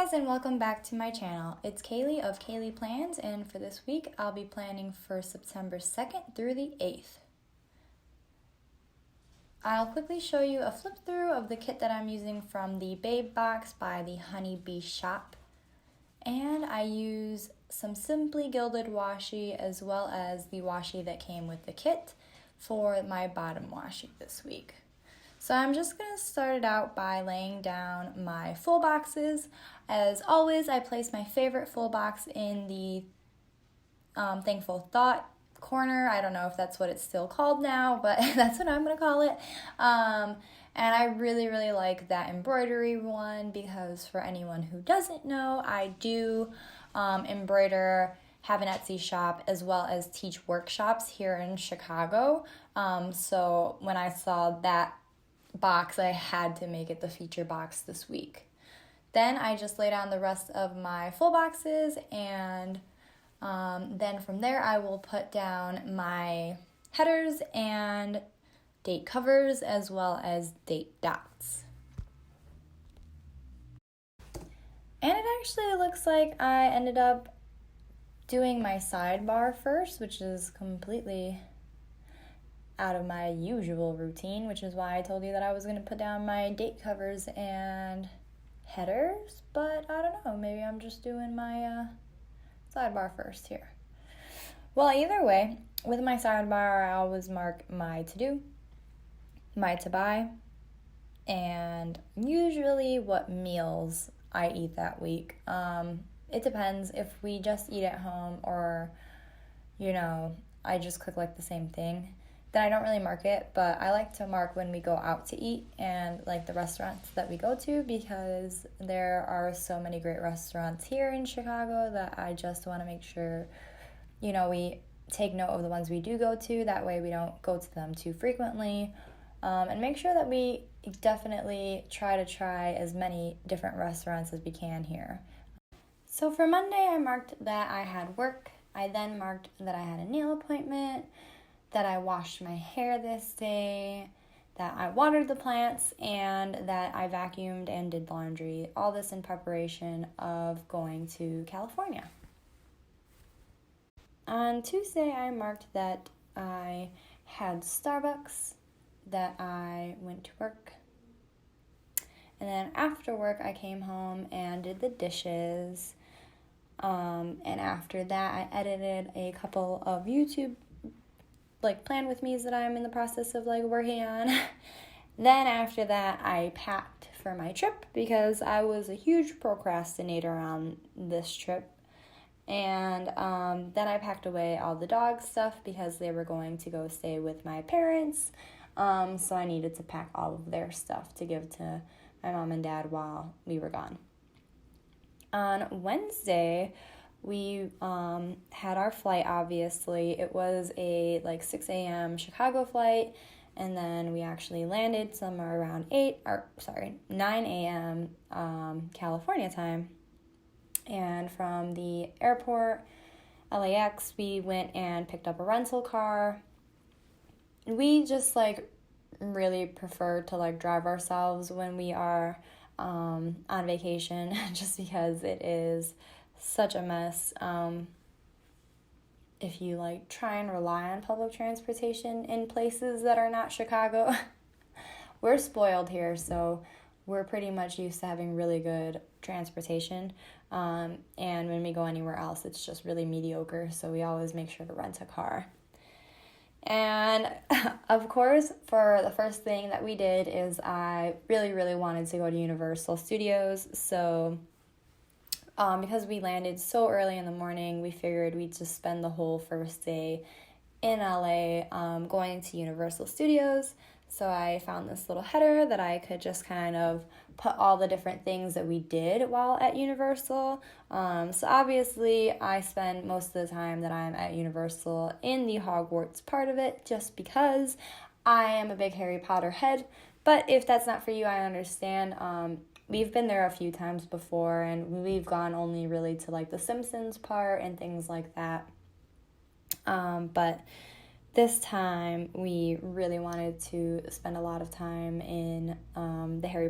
guys, and welcome back to my channel. It's Callie of Callie Plans, and for this week I'll be planning for September 2nd through the 8th. I'll quickly show you a flip through of the kit that I'm using from the Babe box by the Honeybee shop. And I use some Simply Gilded washi as well as the washi that came with the kit for my bottom washi this week. So I'm just going to start it out by laying down my full boxes. As always, I place my favorite full box in the Thankful Thought corner. I don't know if that's what it's still called now, but that's what I'm going to call it. And I really like that embroidery one because for anyone who doesn't know, I do embroider, have an Etsy shop, as well as teach workshops here in Chicago. So when I saw that box, I had to make it the feature box this week. Then I just lay down the rest of my full boxes, and then from there I will put down my headers and date covers as well as date dots. And it actually looks like I ended up doing my sidebar first, which is completely out of my usual routine, which is why I told you that I was going to put down my date covers and headers, but I don't know, maybe I'm just doing my sidebar first here. Well, either way, with my sidebar, I always mark my to-do, my to-buy, and usually what meals I eat that week. It depends if we just eat at home or, I just cook like the same thing. Then I don't really mark it, but I like to mark when we go out to eat and like the restaurants that we go to, because there are so many great restaurants here in Chicago that I just want to make sure, we take note of the ones we do go to. That way we don't go to them too frequently, and make sure that we definitely try as many different restaurants as we can here. So for Monday, I marked that I had work. I then marked that I had a nail appointment, that I washed my hair this day, that I watered the plants, and that I vacuumed and did laundry. All this in preparation of going to California. On Tuesday, I marked that I had Starbucks, that I went to work, and then after work, I came home and did the dishes. And after that, I edited a couple of YouTube plan with me's that I'm in the process of working on. Then after that, I packed for my trip because I was a huge procrastinator on this trip. And then I packed away all the dog stuff because they were going to go stay with my parents. So I needed to pack all of their stuff to give to my mom and dad while we were gone. On Wednesday, we had our flight, obviously. It was a 6 a.m. Chicago flight, and then we actually landed somewhere around 9 a.m. California time. And from the airport, LAX, we went and picked up a rental car. We just really prefer to drive ourselves when we are on vacation, just because it is such a mess if you try and rely on public transportation in places that are not Chicago. We're spoiled here, so we're pretty much used to having really good transportation, and when we go anywhere else, it's just really mediocre, so we always make sure to rent a car. And of course, for the first thing that we did is I really wanted to go to Universal Studios. So because we landed so early in the morning, we figured we'd just spend the whole first day in LA going to Universal Studios. So I found this little header that I could just kind of put all the different things that we did while at Universal. So obviously I spend most of the time that I'm at Universal in the Hogwarts part of it, just because I am a big Harry Potter head. But if that's not for you, I understand. We've been there a few times before, and we've gone only really to the Simpsons part and things like that. But this time we really wanted to spend a lot of time in the Harry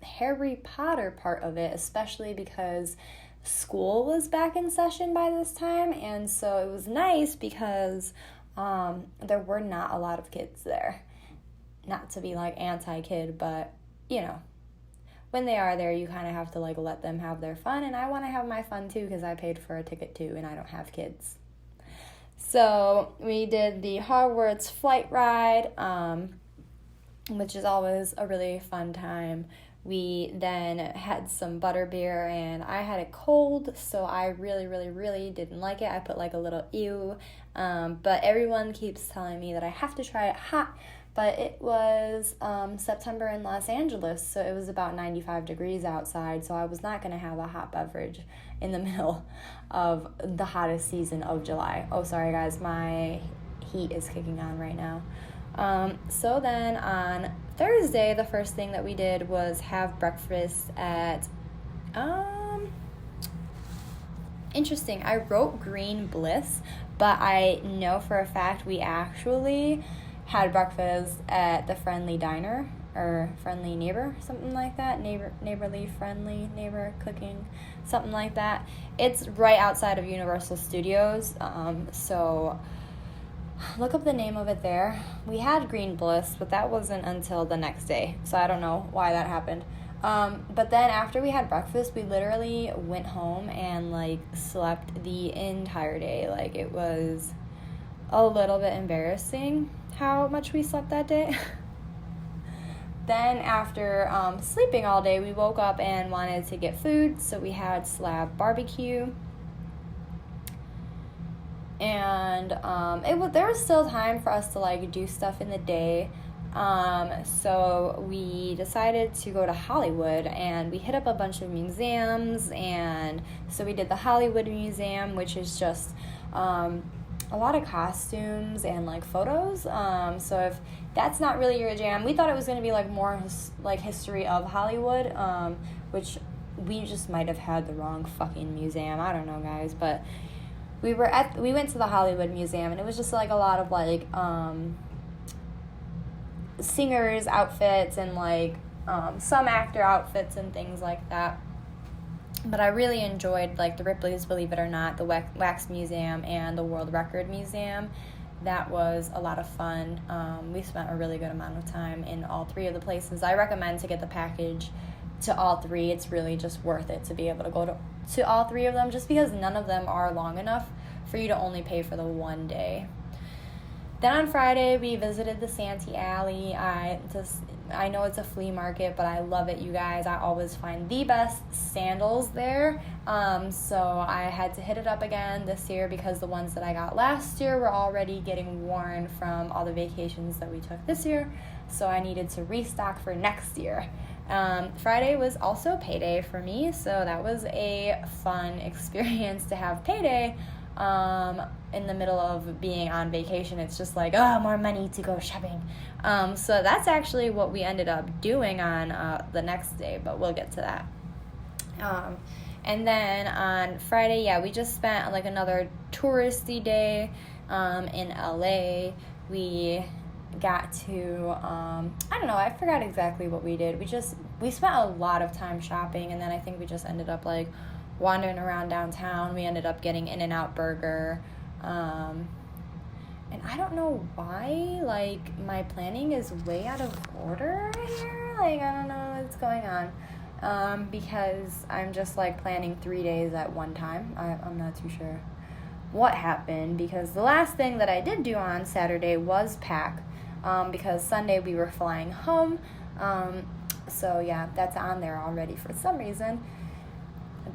Harry Potter part of it, especially because school was back in session by this time, and so it was nice because there were not a lot of kids there. Not to be like anti-kid, but you know, when they are there, you kind of have to like let them have their fun, and I want to have my fun too because I paid for a ticket too, and I don't have kids. So we did the Hogwarts flight ride, which is always a really fun time. We then had some butterbeer, and I had it cold, so I really, really, really didn't like it. I put like a little ew, but everyone keeps telling me that I have to try it hot. But it was September in Los Angeles, so it was about 95 degrees outside, so I was not going to have a hot beverage in the middle of the hottest season of July. Oh, sorry guys, my heat is kicking on right now. So then on Thursday, the first thing that we did was have breakfast at, interesting, I wrote Green Bliss, but I know for a fact we actually had breakfast at the Friendly Diner, or Friendly Neighbor, something like that, neighborly friendly neighbor cooking, something like that. It's right outside of Universal Studios, so look up the name of it there. We had Green Bliss, but that wasn't until the next day, so I don't know why that happened. But then after we had breakfast, we literally went home and like slept the entire day. Like, it was a little bit embarrassing how much we slept that day. Then after sleeping all day, we woke up and wanted to get food, so we had slab barbecue. And there was still time for us to like do stuff in the day, so we decided to go to Hollywood, and we hit up a bunch of museums. And so we did the Hollywood Museum, which is just a lot of costumes and like photos. So if that's not really your jam, we thought it was going to be like more like history of Hollywood, which we just might have had the wrong fucking museum. I don't know, guys, but we went to the Hollywood Museum, and it was just like a lot of like singers outfits and like some actor outfits and things like that. But I really enjoyed like the Ripley's Believe It or Not, the Wax Museum, and the World Record Museum. That was a lot of fun. We spent a really good amount of time in all three of the places. I recommend to get the package to all three. It's really just worth it to be able to go to all three of them, just because none of them are long enough for you to only pay for the one day. Then on Friday, we visited the Santee Alley. I know it's a flea market, but I love it, you guys. I always find the best sandals there. So I had to hit it up again this year because the ones that I got last year were already getting worn from all the vacations that we took this year. So I needed to restock for next year. Friday was also payday for me, so that was a fun experience to have payday in the middle of being on vacation. It's just like, oh, more money to go shopping. So that's actually what we ended up doing on the next day, but we'll get to that. And then on Friday, yeah, we just spent like another touristy day in LA. We got to, I don't know, I forgot exactly what we did. We spent a lot of time shopping, and then I think we just ended up like wandering around downtown. We ended up getting In-N-Out Burger. And I don't know why, like, my planning is way out of order here. Like, I don't know what's going on. Because I'm just, like, planning 3 days at one time. I'm not too sure what happened, because the last thing that I did do on Saturday was pack, because Sunday we were flying home. So, yeah, that's on there already for some reason.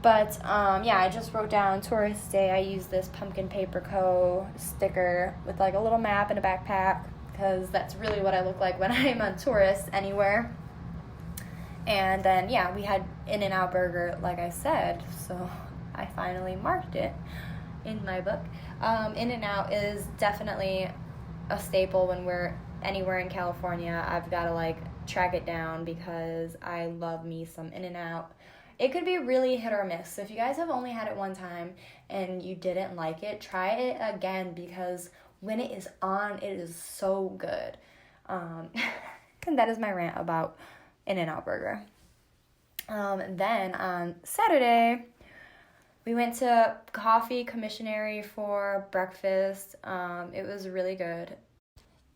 But, yeah, I just wrote down Tourist Day. I used this Pumpkin Paper Co. sticker with, like, a little map and a backpack, because that's really what I look like when I'm a tourist anywhere. And then, yeah, we had In-N-Out Burger, like I said, so I finally marked it in my book. In-N-Out is definitely a staple when we're anywhere in California. I've got to, like, track it down because I love me some In-N-Out. It could be really hit or miss. So if you guys have only had it one time and you didn't like it, try it again, because when it is on, it is so good. And that is my rant about In-N-Out Burger. Then on Saturday, we went to Coffee Commissionary for breakfast. It was really good.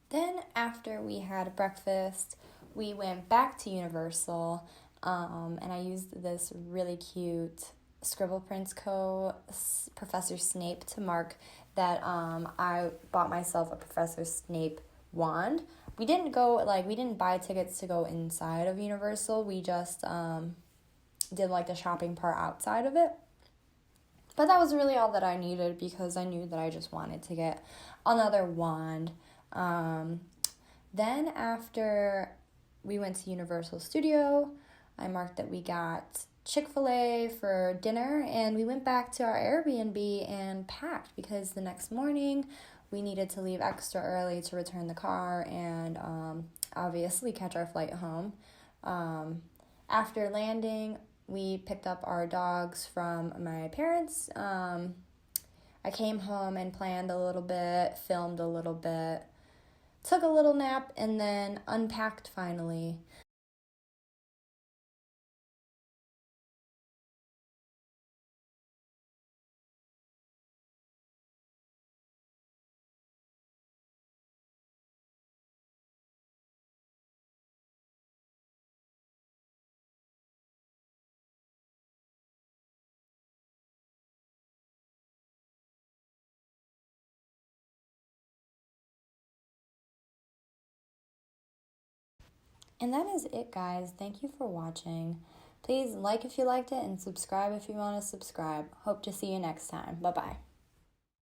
Then after we had breakfast, we went back to Universal, and I used this really cute Scribble Prints Co. Professor Snape to mark that I bought myself a Professor Snape wand. We didn't buy tickets to go inside of Universal. We just did like the shopping part outside of it. But that was really all that I needed because I knew that I just wanted to get another wand. Then after we went to Universal Studio, I marked that we got Chick-fil-A for dinner, and we went back to our Airbnb and packed because the next morning we needed to leave extra early to return the car and obviously catch our flight home. After landing, we picked up our dogs from my parents. I came home and planned a little bit, filmed a little bit, took a little nap, and then unpacked finally. And that is it, guys. Thank you for watching. Please like if you liked it and subscribe if you want to subscribe. Hope to see you next time. Bye-bye.